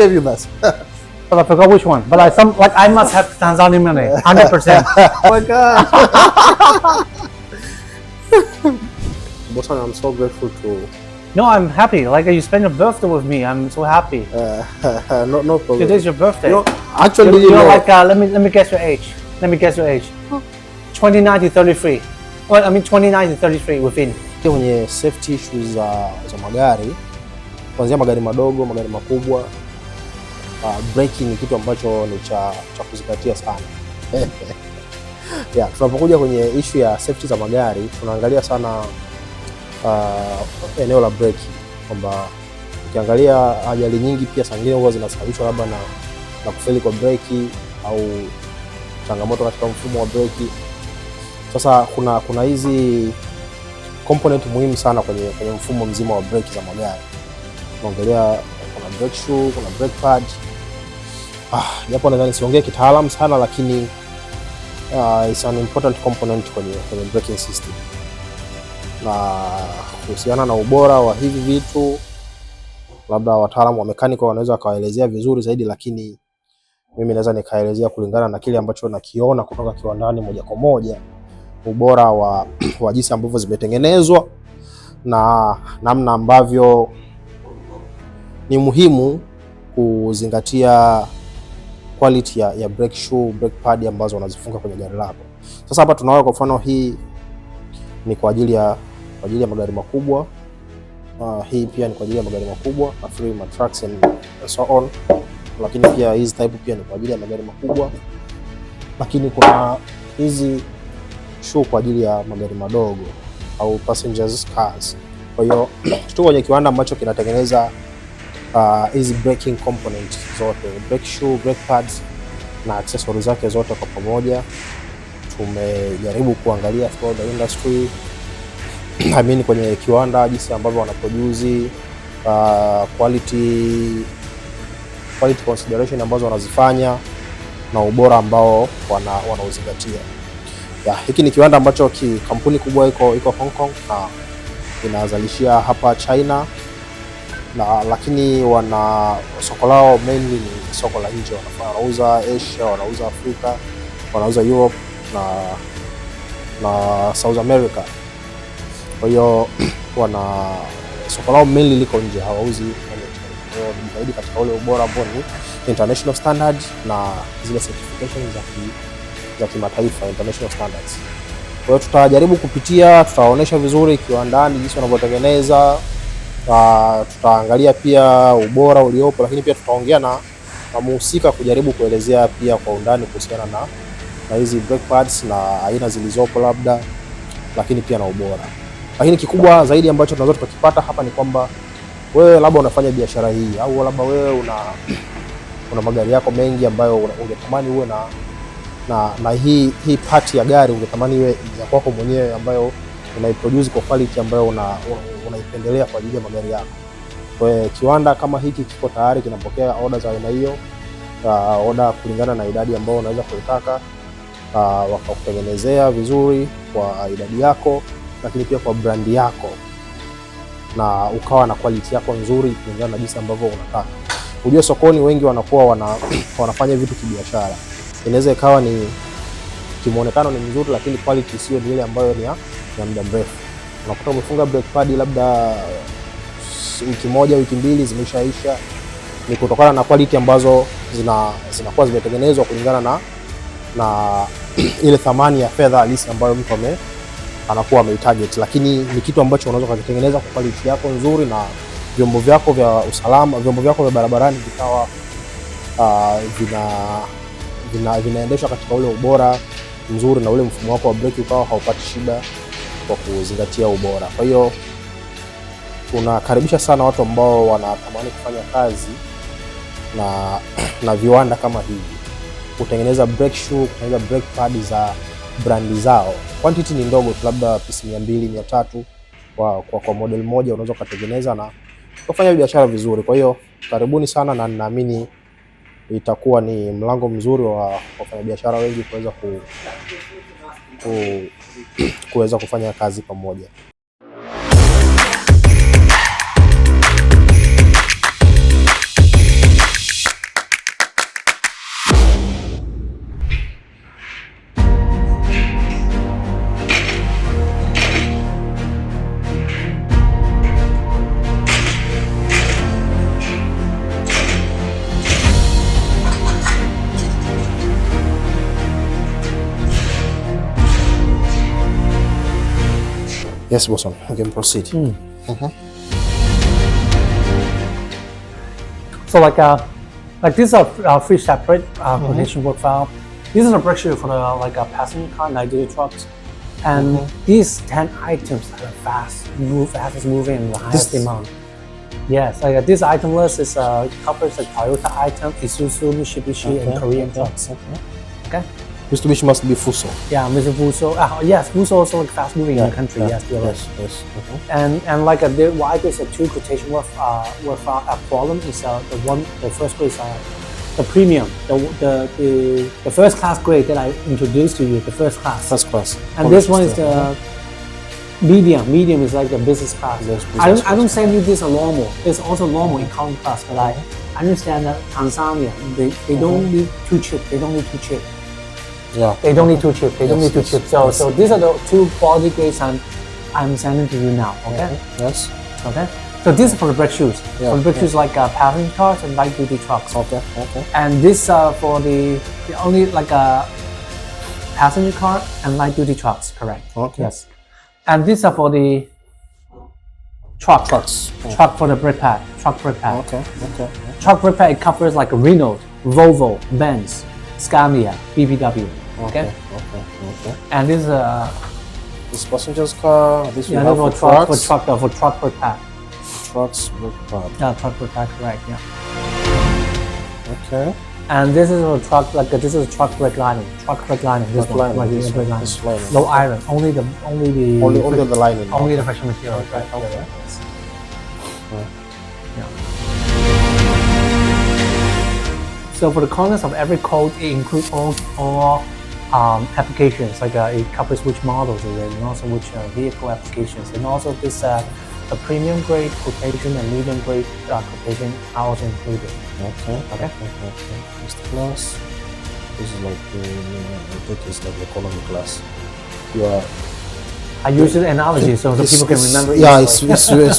gave you this? But I forgot which one. But I must have Tanzanian money, 100%. Oh my God. Bosan, I'm so grateful to. No, I'm happy. Like you spend your birthday with me. I'm so happy. No problem. Today's your birthday. You know, actually, you're like let me guess your age. Let me guess your age. 29 to 33. Well, I mean 29 to 33 within. Kwenye safety issues za magari, kuanzia magari madogo, magari makubwa, braking ni kitu ambacho ni cha kuzingatia sana. Yeah, tunapokuja kwenye issue ya safety za magari, tunaangalia sana eneo la braking, kwamba ukiangalia ajali nyingi pia sangine huwa zinasababishwa labda na kufeli kwa breki au changamoto katika mfumo wa breki. Sasa kuna hizi component muhimu sana kwenye mfumo mzima wa breki za magari. Tunaongelea kuna brake shoe, kuna brake pad. Japo nadhani siongee kitaalamu sana, lakini it's an important component kwenye braking system. Na kuhusiana na ubora wa hivi vitu, labda wataalamu wa mechanical wanaweza kawaelezea vizuri zaidi, lakini mimi naweza nikaelezea kulingana na kile ambacho nakiona kutoka kiwandani moja kwa moja, ubora wa jinsi ambavyo zimetengenezwa na namna ambavyo ni muhimu kuzingatia quality ya brake shoe, brake pad ambazo wanazifunga kwenye gari lako. Sasa hapa tunaona kwa mfano hii ni kwa ajili ya magari makubwa. Hii pia ni kwa ajili ya magari makubwa, free trucks and so on. Lakini pia hizi type pia ni kwa ajili ya magari makubwa. Lakini kuna hizi shoe kwa ajili ya magari madogo au passengers cars. Kwa hiyo tuko kwenye kiwanda ambacho kinatengeneza hizi braking components zote, brake shoe, brake pads na accessories zake zote kwa pamoja. Tumejaribu kuangalia throughout the industry, I mean kwenye kiwanda jinsi ambavyo wanaproduce quality consideration ambazo wanazifanya na ubora ambao wanauzingatia. Hiki ni kiwanda ambacho kampuni kubwa iko Hong Kong na inazalishia hapa China, lakini wana soko lao mainly ni soko la nje. Wanauza Asia, wanauza Afrika, wanauza Europe na South America. Kwa hiyo wana soko lao mainly liko nje, hawauzi zaidi katika ule ubora ambao ni international standards na zile certifications za kimataifa, international standards. Kwa hiyo tutajaribu kupitia, tutaonyesha vizuri kiwandani jinsi wanavyotengeneza, tutaangalia pia ubora uliopo, lakini pia tutaongea na mhusika kujaribu kuelezea pia kwa undani kuhusiana na hizi brake pads na aina zilizopo labda, lakini pia na ubora. Lakini kikubwa zaidi ambacho tunaweza tukakipata hapa ni kwamba wewe labda unafanya biashara hii, au labda wewe una magari yako mengi ambayo ungetamani uwe na hii part ya gari ungetamani iwe ya kwako mwenyewe, ambayo unaiproduce kwa quality ambayo unaipendelea kwa ajili ya magari yako. Kwa hiyo kiwanda kama hiki kiko tayari kinapokea order za aina hiyo, order kulingana na idadi ambayo unaweza kuitaka, wakakutengenezea vizuri kwa idadi yako, lakini pia kwa brand yako, na ukawa na quality yako nzuri kulingana na jinsi ambavyo unataka. Unajua sokoni wengi wanakuwa wanafanya vitu kibiashara. Inaweza ikawa ni kimuonekano ni mzuri, lakini quality sio ile ambayo ni ya muda mrefu. Unakuta umefunga brake pad labda wiki moja, wiki mbili zimeshaisha. Ni kutokana na quality ambazo zinakuwa zimetengenezwa kulingana na ile thamani ya fedha halisi ambayo mtu anakuwa ameitarget. Lakini ni kitu ambacho unaweza kutengeneza kwa quality yako nzuri, na vyombo vyako vya usalama, vyombo vyako vya barabarani vikawa vinaendeshwa katika ule ubora mzuri, na ule mfumo wako wa breki ukawa haupati shida kwa kuzingatia ubora. Kwa hiyo tunakaribisha sana watu ambao wanatamani kufanya kazi na viwanda kama hivi, kutengeneza brake shoe, kutengeneza brake pad za brandi zao. Quantity ni ndogo, labda pisi 200, 300 kwa model moja unaweza kutengeneza na kufanya biashara vizuri. Kwa hiyo karibuni sana, na ninaamini itakuwa ni mlango mzuri wa wafanyabiashara wengi kuweza kufanya kazi pamoja. Yes, boss. We can proceed. So like these are three separate quotation work file. This is a brake shoe for the passenger car, light duty trucks, and these 10 items are fastest moving and the highest demand. Yes, like this item list is covers the Toyota item, Isuzu, Mitsubishi, and Korean trucks. Okay. Mitsubishi must be Fuso. Yeah, Mitsubishi. Yes, Fuso also like fast moving in the country. Yes, you're right. Yes. And like why there's a two quotation work problem is the first grade is the premium, the first class grade that I introduced to you, the first class. First class. And this one is the medium. Medium is like the business class. I don't say this is normal. It's also normal economy class, but I understand that Tanzania they don't need too cheap. They don't need too cheap. Yeah. They don't need too cheap. They don't need too cheap. So these are the two quality grades I'm sending to you now. Okay. Yes. Okay. So this is for the brake shoes. Yeah, for the brake shoes like passenger cars and light duty trucks. Okay. And this for the only like passenger car and light duty trucks. Correct. Okay. Yes. And these are for the trucks. Truck for the brake pad. Truck brake pad. Okay. Truck brake pad, it covers like Renault, Volvo, Benz, Scania, BBW. Okay. And this this passenger's car. This yeah, will have for truck brake pad. Trucks brake pad. Yeah, truck brake pad, correct. Yeah. Okay. And this is a truck this is a truck brake lining. Truck brake lining. This one, right here, brake lining. Low iron. Only the Only the lining. Only the friction material. Okay. Right? Yeah. So for the contents of every code, it includes all applications, like it covers which models it is, and also which vehicle applications, and also this the premium grade quotation and medium grade quotation are also included. Okay. First class. This is like I think it's like the economy class. I use the analogy so people can remember. Yeah, it's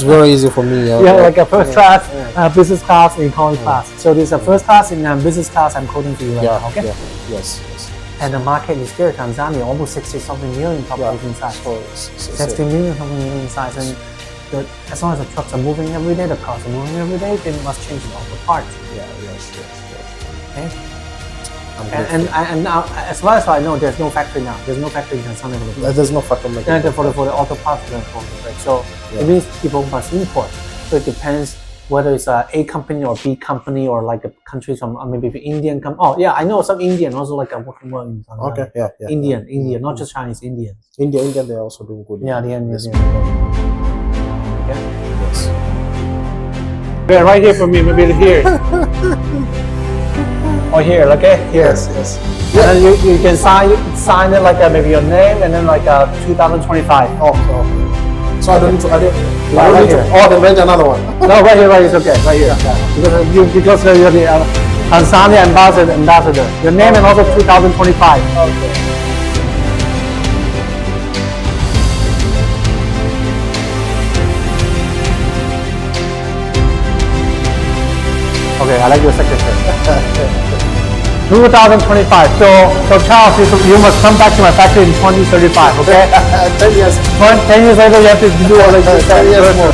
very easy for me. Yeah, like a first class, business class, and economy class. So this is a first class and business class. I'm quoting to you right now. Okay. Yes. And the market is still Tanzania, almost 60-something million population size. 60 million something million size, and as long as the trucks are moving every day, the cars are moving every day, they must change all the parts. Yes. Okay. And now, as far as I know, there's no factory now. There's no factory in Tanzania. There's no factory making for the auto parts. So it means people must import. So it depends whether it's a company or B company or like a country from maybe Indian company. Oh yeah, I know some Indian also like working well in Tanzania. Okay, yeah. Indian, not just Chinese, Indian. Indian, they're also doing good. Yeah, the Indian. Yeah. Yes. Yeah, right here for me, maybe here. Or here, okay? Here. Yes. And then you can sign it like maybe your name and then like 2025. Okay. So I don't need to. Right here. Oh, then rent another one. No, right here, it's okay. Right here. Yeah. Because you're the Tanzania ambassador. Your name and also 2025. Okay, I like your secretary. 2025. So Charles, you must come back to my factory in 2035. Okay. 10 years. 10 years later, you have to do all this. 10 years more.